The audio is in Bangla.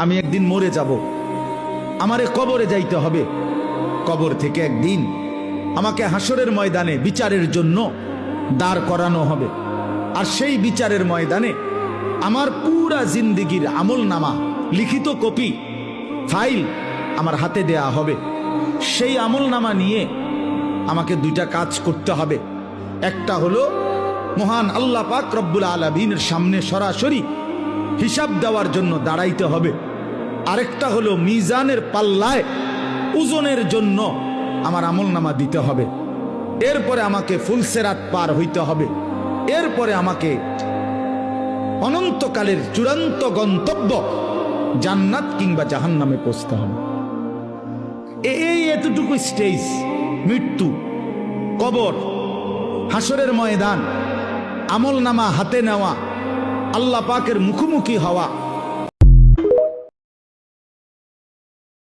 আমি একদিন মরে যাব, আমারে কবরে যাইতে হবে। কবর থেকে একদিন আমাকে হাসরের ময়দানে বিচারের জন্য দাঁড় করানো হবে। আর সেই বিচারের ময়দানে আমার পুরা জিন্দেগির আমল নামা, লিখিত কপি, ফাইল আমার হাতে দেয়া হবে। সেই আমল নামা নিয়ে আমাকে দুইটা কাজ করতে হবে। একটা হলো মহান আল্লাহ পাক রব্বুল আলামিনের সামনে সরাসরি হিসাব দেওয়ার জন্য দাঁড়াইতে হবে। আরেকটা হলো মিজানের পাল্লায় ওজনের জন্য আমার আমল নামা দিতে হবে। এরপরে আমাকে ফুলসেরাত পার হইতে হবে। এরপরে আমাকে অনন্তকালের চূড়ান্ত গন্তব্য জান্নাত কিংবা জাহান্নামে পৌঁছতে হবে। এই এতটুকু স্টেজ, মৃত্যু, কবর, হাসরের ময়দান, আমল নামা হাতে নেওয়া, আল্লাহ পাকের মুখোমুখি হওয়া,